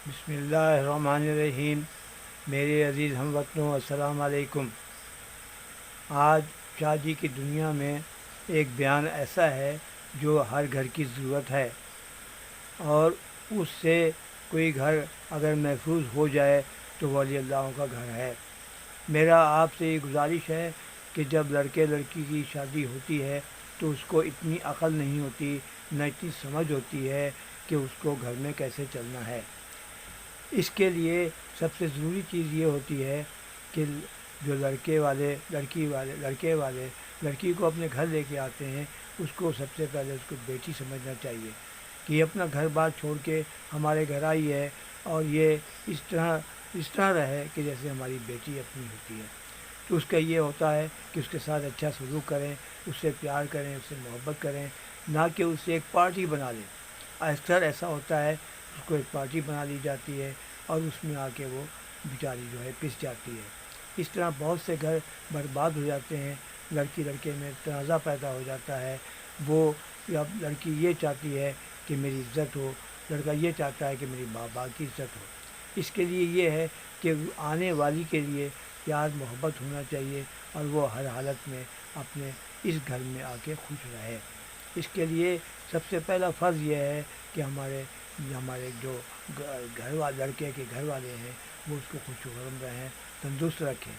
بسم اللہ الرحمن الرحیم۔ میرے عزیز ہم وطنوں، السلام علیکم۔ آج شادی کی دنیا میں ایک بیان ایسا ہے جو ہر گھر کی ضرورت ہے، اور اس سے کوئی گھر اگر محفوظ ہو جائے تو ولی اللہ کا گھر ہے۔ میرا آپ سے یہ گزارش ہے کہ جب لڑکے لڑکی کی شادی ہوتی ہے تو اس کو اتنی عقل نہیں ہوتی، نہ اتنی سمجھ ہوتی ہے کہ اس کو گھر میں کیسے چلنا ہے۔ اس کے لیے سب سے ضروری چیز یہ ہوتی ہے کہ جو لڑکے والے لڑکی کو اپنے گھر لے کے آتے ہیں، اس کو سب سے پہلے اس کو بیٹی سمجھنا چاہیے کہ یہ اپنا گھر بار چھوڑ کے ہمارے گھر آئی ہے، اور یہ اس طرح رہے کہ جیسے ہماری بیٹی اپنی ہوتی ہے۔ تو اس کا یہ ہوتا ہے کہ اس کے ساتھ اچھا سلوک کریں، اس سے پیار کریں، اس سے محبت کریں، نہ کہ اسے ایک پارٹی بنا لیں۔ اکثر ایسا ہوتا ہے، اس کو ایک پارٹی بنا لی جاتی ہے اور اس میں آ کے وہ بیچاری جو ہے پس جاتی ہے۔ اس طرح بہت سے گھر برباد ہو جاتے ہیں، لڑکی لڑکے میں تنازع پیدا ہو جاتا ہے۔ وہ اب لڑکی یہ چاہتی ہے کہ میری عزت ہو، لڑکا یہ چاہتا ہے کہ میری ماں باپ کی عزت ہو۔ اس کے لیے یہ ہے کہ آنے والی کے لیے پیار محبت ہونا چاہیے، اور وہ ہر حالت میں اپنے اس گھر میں آ کے خوش رہے۔ اس کے لیے سب سے پہلا فرض یہ ہے کہ ہمارے جو لڑکے کے گھر والے ہیں وہ اس کو خوش خرم رہیں، تندرست رکھیں،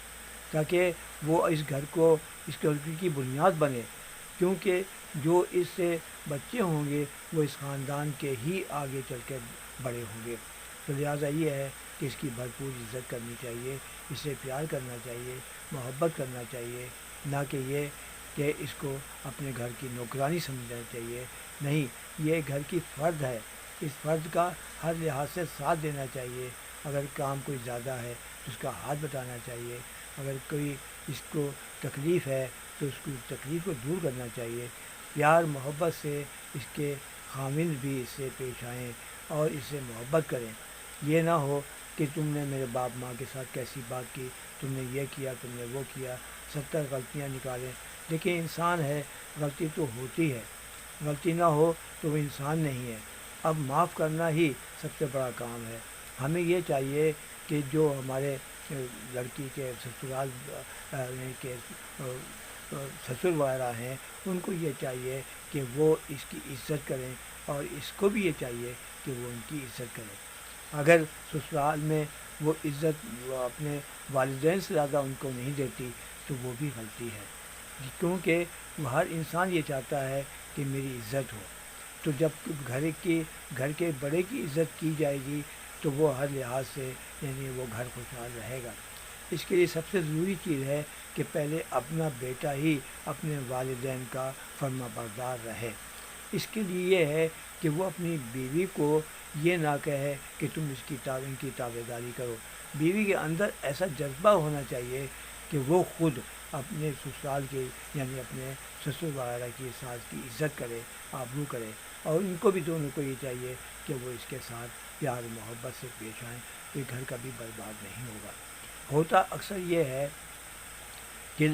تاکہ وہ اس گھر کو اس لڑکی کی بنیاد بنے، کیونکہ جو اس سے بچے ہوں گے وہ اس خاندان کے ہی آگے چل کے بڑے ہوں گے۔ تو لہٰذا یہ ہے کہ اس کی بھرپور عزت کرنی چاہیے، اس سے پیار کرنا چاہیے، محبت کرنا چاہیے، نہ کہ یہ کہ اس کو اپنے گھر کی نوکرانی سمجھنا چاہیے۔ نہیں، یہ گھر کی فرد ہے، اس فرد کا ہر لحاظ سے ساتھ دینا چاہیے۔ اگر کام کوئی زیادہ ہے تو اس کا ہاتھ بٹانا چاہیے، اگر کوئی اس کو تکلیف ہے تو اس کی تکلیف کو دور کرنا چاہیے۔ پیار محبت سے اس کے خامند بھی اس سے پیش آئیں اور اس سے محبت کریں۔ یہ نہ ہو کہ تم نے میرے باپ ماں کے ساتھ کیسی بات کی، تم نے یہ کیا، تم نے وہ کیا، 70 غلطیاں نکالیں۔ لیکن انسان ہے، غلطی تو ہوتی ہے، غلطی نہ ہو تو وہ انسان نہیں ہے۔ اب معاف کرنا ہی سب سے بڑا کام ہے۔ ہمیں یہ چاہیے کہ جو ہمارے لڑکی کے سسرال کے سسر وغیرہ ہیں، ان کو یہ چاہیے کہ وہ اس کی عزت کریں، اور اس کو بھی یہ چاہیے کہ وہ ان کی عزت کریں۔ اگر سسرال میں وہ عزت اپنے والدین سے زیادہ ان کو نہیں دیتی تو وہ بھی غلطی ہے، کیونکہ ہر انسان یہ چاہتا ہے کہ میری عزت ہو۔ تو جب گھر کے بڑے کی عزت کی جائے گی تو وہ ہر لحاظ سے یعنی وہ گھر خوشحال رہے گا۔ اس کے لیے سب سے ضروری چیز ہے کہ پہلے اپنا بیٹا ہی اپنے والدین کا فرما بردار رہے۔ اس کے لیے یہ ہے کہ وہ اپنی بیوی کو یہ نہ کہے کہ تم ان کی تابع داری کرو۔ بیوی کے اندر ایسا جذبہ ہونا چاہیے کہ وہ خود اپنے سسرال کے یعنی اپنے سسر وغیرہ کی ساس کی عزت کرے، آبرو کرے، اور ان کو بھی دونوں کو یہ چاہیے کہ وہ اس کے ساتھ پیار محبت سے پیش آئیں، تو گھر کبھی برباد نہیں ہوگا۔ ہوتا اکثر یہ ہے کہ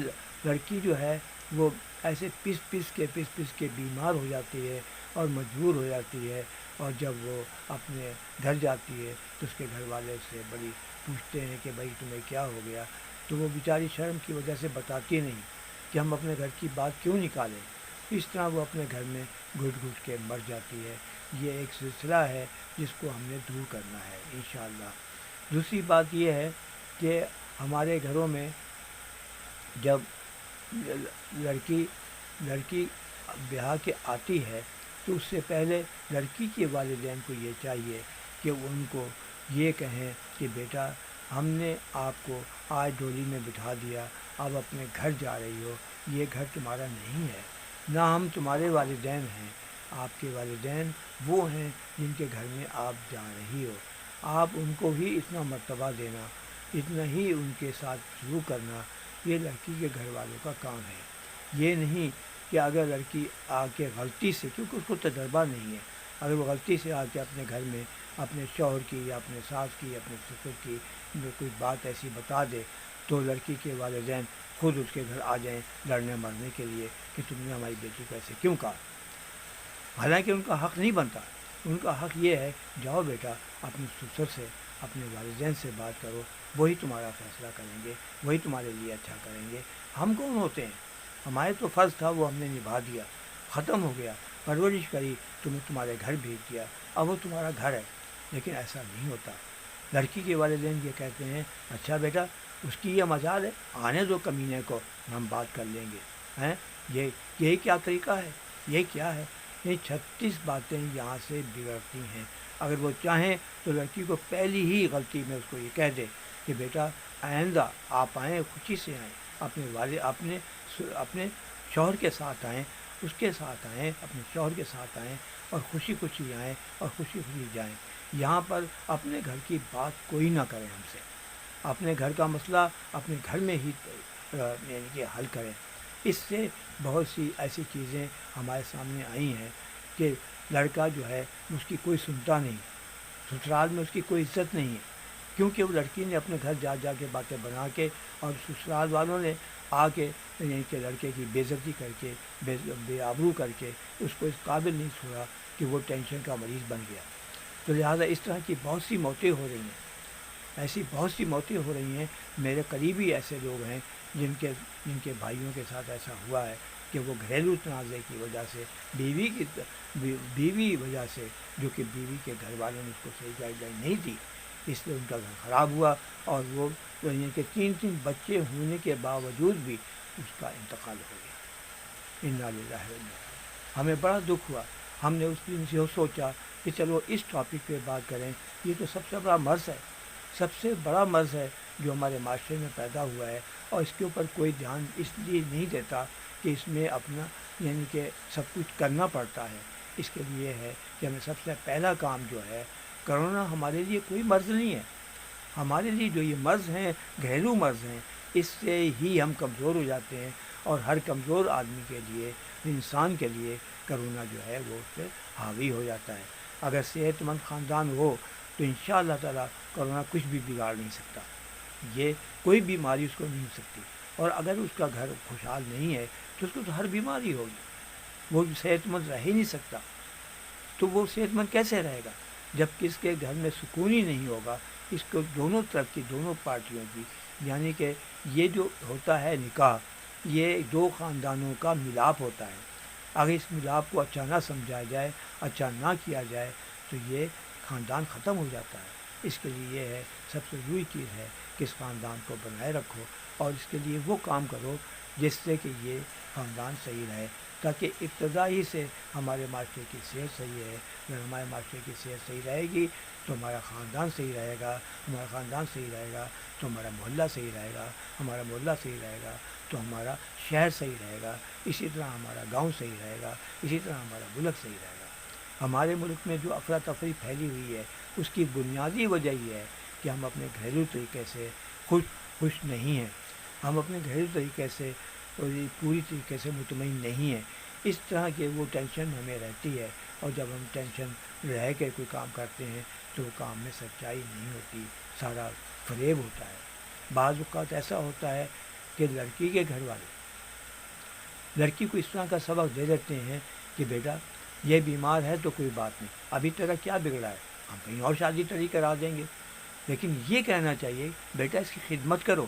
لڑکی جو ہے وہ ایسے پس پس کے بیمار ہو جاتی ہے اور مجبور ہو جاتی ہے، اور جب وہ اپنے گھر جاتی ہے تو اس کے گھر والے اس سے بڑی پوچھتے ہیں کہ بھائی تمہیں کیا ہو گیا، تو وہ بیچاری شرم کی وجہ سے بتاتی نہیں کہ ہم اپنے گھر کی بات کیوں نکالیں۔ اس طرح وہ اپنے گھر میں گھٹ گھٹ کے مر جاتی ہے۔ یہ ایک سلسلہ ہے جس کو ہم نے دور کرنا ہے انشاءاللہ۔ دوسری بات یہ ہے کہ ہمارے گھروں میں جب لڑکی بیاہ کے آتی ہے تو اس سے پہلے لڑکی کے والدین کو یہ چاہیے کہ ان کو یہ کہیں کہ بیٹا ہم نے آپ کو آج ڈولی میں بٹھا دیا، اب اپنے گھر جا رہی ہو، یہ گھر تمہارا نہیں ہے، نہ ہم تمہارے والدین ہیں، آپ کے والدین وہ ہیں جن کے گھر میں آپ جا رہی ہو۔ آپ ان کو بھی اتنا مرتبہ دینا، اتنا ہی ان کے ساتھ سلوک کرنا، یہ لڑکی کے گھر والوں کا کام ہے۔ یہ نہیں کہ اگر لڑکی آ کے غلطی سے، کیونکہ اس کو تجربہ نہیں ہے، اگر وہ غلطی سے آ کے اپنے گھر میں اپنے شوہر کی یا اپنے ساس کی یا اپنے سسر کی کوئی بات ایسی بتا دے تو لڑکی کے والدین خود اس کے گھر آ جائیں لڑنے مرنے کے لیے کہ تم نے ہماری بیٹی کو ایسے کیوں کہا، حالانکہ ان کا حق نہیں بنتا۔ ان کا حق یہ ہے جاؤ بیٹا اپنے سسر سے اپنے والدین سے بات کرو، وہی تمہارا فیصلہ کریں گے، وہی تمہارے لیے اچھا کریں گے۔ ہم کون ہوتے ہیں؟ ہمارے تو فرض تھا وہ ہم نے نبھا دیا، ختم ہو گیا، پرورش کری، تمہیں تمہارے گھر بھیج دیا، اب وہ تمہارا گھر ہے۔ لیکن ایسا نہیں ہوتا۔ لڑکی کے والدین یہ کہتے ہیں اچھا بیٹا اس کی یہ مجال ہے، آنے دو کمینے کو، ہم بات کر لیں گے۔ ہیں یہی کیا طریقہ ہے؟ یہ کیا ہے؟ یہ 36 باتیں یہاں سے بگڑتی ہیں۔ اگر وہ چاہیں تو لڑکی کو پہلی ہی غلطی میں اس کو یہ کہہ دے کہ بیٹا آئندہ آپ آئیں، خوشی سے آئیں، اپنے شوہر کے ساتھ آئیں، اس کے ساتھ آئیں، اپنے شوہر کے ساتھ آئیں اور خوشی خوشی آئیں اور خوشی خوشی جائیں۔ یہاں پر اپنے گھر کی بات کوئی نہ کریں ہم سے، اپنے گھر کا مسئلہ اپنے گھر میں ہی یعنی کہ حل کریں۔ اس سے بہت سی ایسی چیزیں ہمارے سامنے آئی ہیں کہ لڑکا جو ہے اس کی کوئی سنتا نہیں، سسرال میں اس کی کوئی عزت نہیں ہے، کیونکہ وہ لڑکی نے اپنے گھر جا کے باتیں بنا کے اور سسرال والوں نے آ کے یعنی کہ لڑکے کی بے عزتی کر کے بے آبرو کر کے اس کو اس قابل نہیں چھوڑا کہ وہ ٹینشن کا مریض بن گیا۔ تو لہٰذا اس طرح کی بہت سی موتیں ہو رہی ہیں، ایسی بہت سی موتیں ہو رہی ہیں۔ میرے قریبی ایسے لوگ ہیں جن کے بھائیوں کے ساتھ ایسا ہوا ہے کہ وہ گھریلو تنازع کی وجہ سے بیوی وجہ سے، جو کہ بیوی کے گھر والوں نے اس کو صحیح گائیڈ لائن نہیں دی، اس لیے ان کا گھر خراب ہوا اور وہ یعنی کہ 3 بچے ہونے کے باوجود بھی اس کا انتقال ہو گیا۔ انا للہ و انا الیہ راجعون۔ ہمیں بڑا دکھ ہوا۔ ہم نے اس دن سے سوچا کہ چلو اس ٹاپک پہ بات کریں، یہ تو سب سے بڑا مرض ہے، سب سے بڑا مرض ہے جو ہمارے معاشرے میں پیدا ہوا ہے، اور اس کے اوپر کوئی دھیان اس لیے نہیں دیتا کہ اس میں اپنا یعنی کہ سب کچھ کرنا پڑتا ہے۔ اس کے لیے ہے کہ ہمیں سب سے پہلا کام جو ہے، کرونا ہمارے لیے کوئی مرض نہیں ہے، ہمارے لیے جو یہ مرض ہیں گھریلو مرض ہیں، اس سے ہی ہم کمزور ہو جاتے ہیں، اور ہر کمزور آدمی کے لیے، انسان کے لیے کرونا جو ہے وہ اس پہ حاوی ہو جاتا ہے۔ اگر صحت مند خاندان ہو تو انشاءاللہ تعالیٰ کرونا کچھ بھی بگاڑ نہیں سکتا، یہ کوئی بیماری اس کو نہیں ہو سکتی۔ اور اگر اس کا گھر خوشحال نہیں ہے تو اس کو تو ہر بیماری ہوگی، وہ صحت مند رہ ہی نہیں سکتا۔ تو وہ صحت مند کیسے رہے گا جب کہ اس کے گھر میں سکون ہی نہیں ہوگا؟ اس کو دونوں طرف کی، دونوں پارٹیوں کی، یعنی کہ یہ جو ہوتا ہے نکاح، یہ 2 خاندانوں کا ملاپ ہوتا ہے۔ اگر اس ملاپ کو اچھا نہ سمجھا جائے، اچھا نہ کیا جائے تو یہ خاندان ختم ہو جاتا ہے۔ اس کے لیے یہ ہے سب سے ضروری چیز ہے کہ اس خاندان کو بنائے رکھو، اور اس کے لیے وہ کام کرو جس سے کہ یہ خاندان صحیح رہے، تاکہ ابتدائی سے ہمارے معاشرے کی صحت صحیح ہے۔ اگر ہمارے معاشرے کی صحت صحیح رہے گی تو ہمارا خاندان صحیح رہے گا، ہمارا خاندان صحیح رہے گا تو ہمارا محلہ صحیح رہے گا، ہمارا محلہ صحیح رہے گا تو ہمارا شہر صحیح رہے گا، اسی طرح ہمارا گاؤں صحیح رہے گا، اسی طرح ہمارا ملک صحیح رہے گا۔ ہمارے ملک میں جو افراتفری پھیلی ہوئی ہے اس کی بنیادی وجہ یہ ہے کہ ہم اپنے گھریلو طریقے سے خوش نہیں ہیں، ہم اپنے گھریلو طریقے سے پوری طریقے سے مطمئن نہیں ہیں۔ اس طرح کے وہ ٹینشن ہمیں رہتی ہے، اور جب ہم ٹینشن رہ کے کوئی کام کرتے ہیں تو وہ کام میں سچائی نہیں ہوتی، سارا فریب ہوتا ہے۔ بعض اوقات ایسا ہوتا ہے کہ لڑکی کے گھر والے لڑکی کو اس طرح کا سبق دے دیتے ہیں کہ بیٹا یہ بیمار ہے تو کوئی بات نہیں، ابھی تیرا کیا بگڑا ہے، ہم کہیں اور شادی تری کرا دیں گے۔ لیکن یہ کہنا چاہیے بیٹا اس کی خدمت کرو،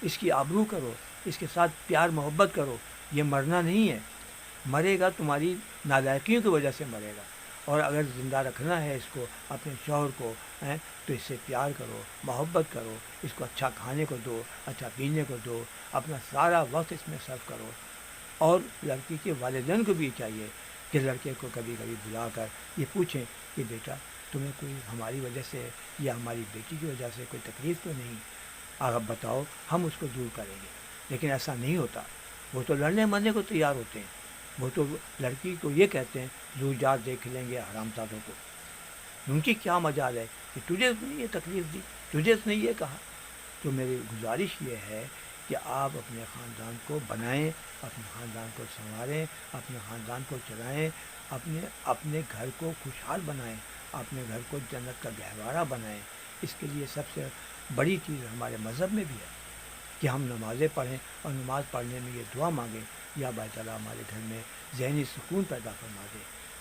اس کی آبرو کرو، اس کے ساتھ پیار محبت کرو، یہ مرنا نہیں ہے، مرے گا تمہاری نالائقیوں کی وجہ سے مرے گا، اور اگر زندہ رکھنا ہے اس کو، اپنے شوہر کو تو اس سے پیار کرو، محبت کرو، اس کو اچھا کھانے کو دو، اچھا پینے کو دو، اپنا سارا وقت اس میں صرف کرو۔ اور لڑکی کے والدین کو بھی چاہیے کہ لڑکے کو کبھی کبھی بلا کر یہ پوچھیں کہ بیٹا تمہیں کوئی ہماری وجہ سے یا ہماری بیٹی کی وجہ سے کوئی تکلیف تو نہیں؟ آپ بتاؤ، ہم اس کو دور کریں گے۔ لیکن ایسا نہیں ہوتا، وہ تو لڑنے مرنے کو تیار ہوتے ہیں، وہ تو لڑکی کو یہ کہتے ہیں زوجات دیکھ لیں گے حرام زادوں کو، ان کی کیا مجال ہے کہ تجھے اس نے یہ تکلیف دی، تجھے اس نے یہ کہا۔ تو میری گزارش یہ ہے کہ آپ اپنے خاندان کو بنائیں، اپنے خاندان کو سنواریں، اپنے خاندان کو چلائیں، اپنے گھر کو خوشحال بنائیں، اپنے گھر کو جنت کا گہوارہ بنائیں۔ اس کے لیے سب سے بڑی چیز ہمارے مذہب میں بھی ہے کہ ہم نمازیں پڑھیں، اور نماز پڑھنے میں یہ دعا مانگیں یا اللہ تعالیٰ ہمارے گھر میں ذہنی سکون پیدا فرما دے،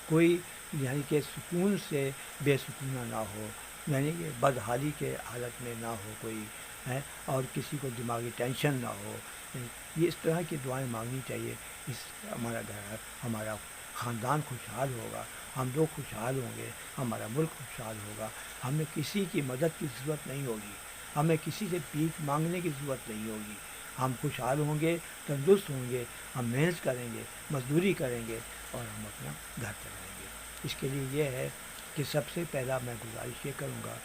کوئی یعنی کہ سکون سے بے سکونہ نہ ہو، یعنی کہ بدحالی کے حالت میں نہ ہو کوئی ہے، اور کسی کو دماغی ٹینشن نہ ہو. یہ اس طرح کی دعائیں مانگنی چاہیے. اس ہمارا گھر، ہمارا خاندان خوشحال ہوگا، ہم لوگ خوشحال ہوں گے، ہمارا ملک خوشحال ہوگا. ہمیں کسی کی مدد کی ضرورت نہیں ہوگی، ہمیں کسی سے بھیک مانگنے کی ضرورت نہیں ہوگی. ہم خوشحال ہوں گے، تندرست ہوں گے، ہم محنت کریں گے، مزدوری کریں گے، اور ہم اپنا گھر چلائیں گے. اس کے لیے یہ ہے کہ سب سے پہلا میں گزارش یہ کروں گا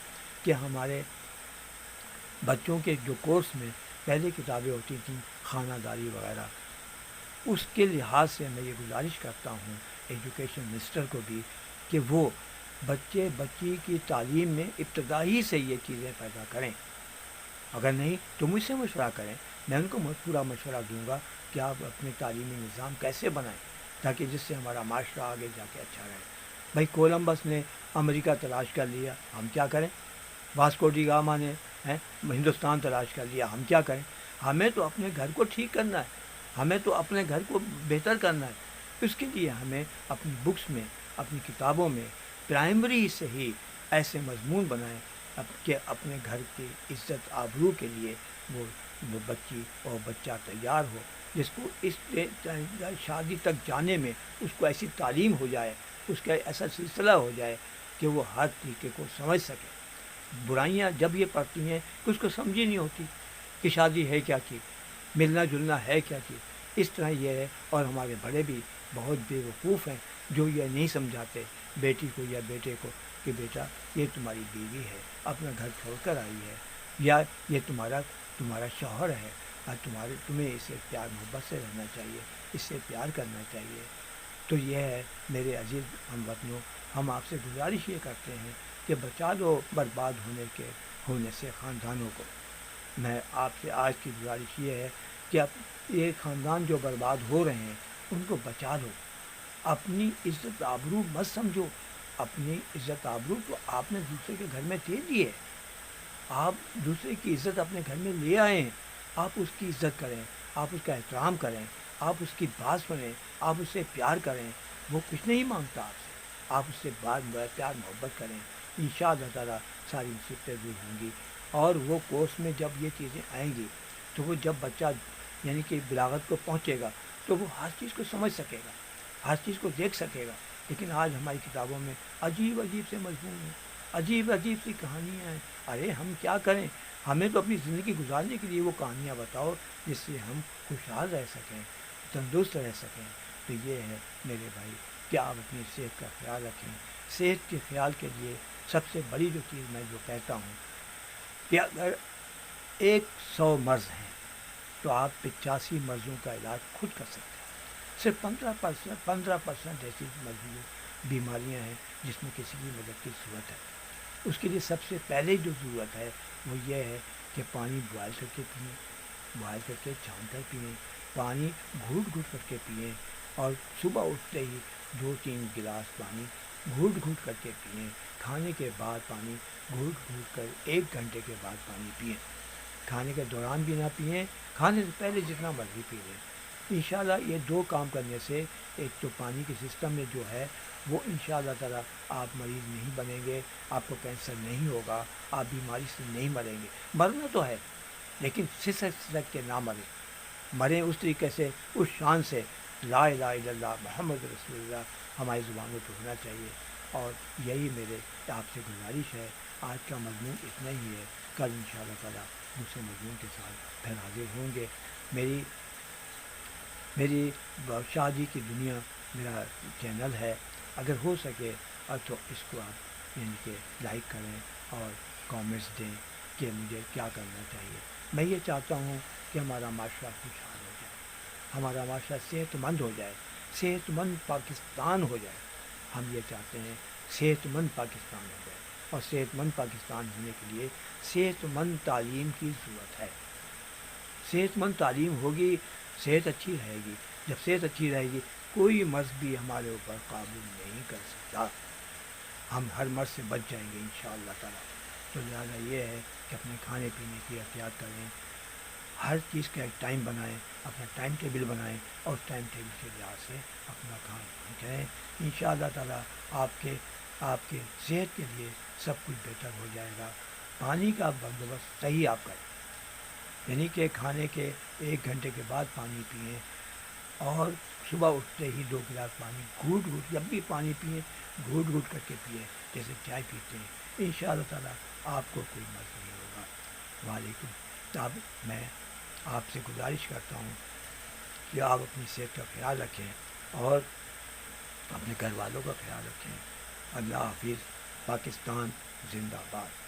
کہ ہمارے بچوں کے جو کورس میں پہلے کتابیں ہوتی تھیں خانہ داری وغیرہ، اس کے لحاظ سے میں یہ گزارش کرتا ہوں ایجوکیشن منسٹر کو بھی کہ وہ بچی کی تعلیم میں ابتدائی سے یہ چیزیں پیدا کریں. اگر نہیں تو مجھ سے مشورہ کریں، میں ان کو پورا مشورہ دوں گا کہ آپ اپنے تعلیمی نظام کیسے بنائیں تاکہ جس سے ہمارا معاشرہ آگے جا کے اچھا رہے. بھائی کولمبس نے امریکہ تلاش کر لیا، ہم کیا کریں؟ واسکو ڈی گاما نے ہندوستان تلاش کر لیا، ہم کیا کریں؟ ہمیں تو اپنے گھر کو ٹھیک کرنا ہے، ہمیں تو اپنے گھر کو بہتر کرنا ہے. اس کے لیے ہمیں اپنی بکس میں، اپنی کتابوں میں پرائمری سے ہی ایسے مضمون بنائیں کہ اپنے گھر کی عزت آبرو کے لیے وہ بچی اور بچہ تیار ہو، جس کو اس شادی تک جانے میں اس کو ایسی تعلیم ہو جائے، اس کا ایسا سلسلہ ہو جائے کہ وہ ہر طریقے کو سمجھ سکے. برائیاں جب یہ پڑتی ہیں کہ اس کو سمجھ ہی نہیں ہوتی کہ شادی ہے کیا چیز، ملنا جلنا ہے کیا چیز. اس طرح یہ ہے. اور ہمارے بڑے بھی بہت بے وقوف ہیں جو یہ نہیں سمجھاتے بیٹی کو یا بیٹے کو کہ بیٹا یہ تمہاری بیوی ہے، اپنا گھر چھوڑ کر آئی ہے، یا یہ تمہارا شوہر ہے، اور تمہیں اسے پیار محبت سے رہنا چاہیے، اس سے پیار کرنا چاہیے. تو یہ ہے میرے عزیز ہم وطنوں، ہم آپ سے گزارش یہ کرتے ہیں کہ بچا لو برباد ہونے سے خاندانوں کو. میں آپ سے آج کی گزارش یہ ہے کہ اب یہ خاندان جو برباد ہو رہے ہیں ان کو بچا لو. اپنی عزت آبرو مت سمجھو، اپنی عزت آبرو تو آپ نے دوسرے کے گھر میں دے دی ہے، آپ دوسرے کی عزت اپنے گھر میں لے آئے ہیں. آپ اس کی عزت کریں، آپ اس کا احترام کریں، آپ اس کی بات سنیں، آپ اس سے پیار کریں. وہ کچھ نہیں مانگتا آپ سے، آپ اس سے پیار محبت کریں. انشاءاللہ تعالیٰ ساری مصیبتیں دور ہوں گی. اور وہ کورس میں جب یہ چیزیں آئیں گی تو وہ جب بچہ یعنی کہ بلاغت کو پہنچے گا تو وہ ہر چیز کو سمجھ سکے گا، ہر چیز کو دیکھ سکے گا. لیکن آج ہماری کتابوں میں عجیب عجیب سے مضمون ہیں، عجیب عجیب سی کہانیاں ہیں. ارے ہم کیا کریں؟ ہمیں تو اپنی زندگی گزارنے کے لیے وہ کہانیاں بتاؤ جس سے ہم خوشحال رہ سکیں، تندرست رہ سکیں. تو یہ ہے میرے بھائی کہ آپ اپنی صحت کا خیال رکھیں. صحت کے خیال کے لیے سب سے بڑی جو چیز میں جو کہتا ہوں کہ اگر 100 مرض ہیں تو آپ 85 مرضوں کا علاج خود کر سکتے ہیں. صرف 15% ایسی بیماریاں ہیں جس میں کسی کی مدد کی ضرورت ہے. اس کے لیے سب سے پہلے جو ضرورت ہے وہ یہ ہے کہ پانی بوائل کر کے پئیں، بوائل کر کے چھان کر پئیں، پانی گھوٹ گھوٹ کر کے پئیں، اور صبح اٹھتے ہی 2-3 گلاس پانی گھوٹ گھوٹ کر کے پئیں. کھانے کے بعد پانی گھوٹ گھوٹ کر 1 گھنٹے کے بعد پانی پئیں. کھانے کے دوران بھی نہ پئیں، کھانے سے پہلے جتنا مرضی پی لیں. انشاءاللہ یہ 2 کام کرنے سے ایک تو پانی کے سسٹم میں جو ہے وہ انشاءاللہ تعالیٰ آپ مریض نہیں بنیں گے، آپ کو کینسر نہیں ہوگا، آپ بیماری سے نہیں مریں گے. مرنا تو ہے لیکن سسک کے نہ مریں اس طریقے سے، اس شان سے لا الہ الا اللہ محمد رسول اللہ ہماری زبانوں پہ ہونا چاہیے. اور یہی میرے آپ سے گزارش ہے. آج کا مضمون اتنا ہی ہے، کل انشاءاللہ تعالیٰ دوسرے مضمون کے ساتھ پھر حاضر ہوں گے. میری شادی کی دنیا میرا چینل ہے، اگر ہو سکے تو اس کو آپ یعنی کہ لائک کریں اور کامنٹس دیں کہ مجھے کیا کرنا چاہیے. میں یہ چاہتا ہوں کہ ہمارا معاشرہ خوشحال ہو جائے، ہمارا معاشرہ صحت مند ہو جائے، صحت مند پاکستان ہو جائے. ہم یہ چاہتے ہیں صحت مند پاکستان ہو جائے، اور صحت مند پاکستان ہونے کے لیے صحت مند تعلیم کی ضرورت ہے. صحت مند تعلیم ہوگی، صحت اچھی رہے گی. جب صحت اچھی رہے گی کوئی مرض بھی ہمارے اوپر قابو نہیں کر سکتا، ہم ہر مرض سے بچ جائیں گے انشاءاللہ تعالیٰ. تو لہٰذا یہ ہے کہ اپنے کھانے پینے کی احتیاط کریں، ہر چیز کا ایک ٹائم بنائیں، اپنا ٹائم ٹیبل بنائیں اور اس ٹائم ٹیبل کے لحاظ سے اپنا کام کریں. انشاءاللہ تعالیٰ آپ کے صحت کے لیے سب کچھ بہتر ہو جائے گا. پانی کا بندوبست صحیح آپ کریں، یعنی کہ کھانے کے 1 گھنٹے کے بعد پانی پئیں، اور صبح اٹھتے ہی 2 گلاس پانی گھوٹ گھوٹ، جب بھی پانی پئیں گھوٹ گھوٹ کر کے پئیں جیسے چائے پیتے ہیں. انشاءاللہ تعالیٰ آپ کو کوئی مرض نہیں ہوگا. وعلیکم. اب میں آپ سے گزارش کرتا ہوں کہ آپ اپنی صحت کا خیال رکھیں اور اپنے گھر والوں کا خیال رکھیں. اللہ حافظ. پاکستان زندہ باد.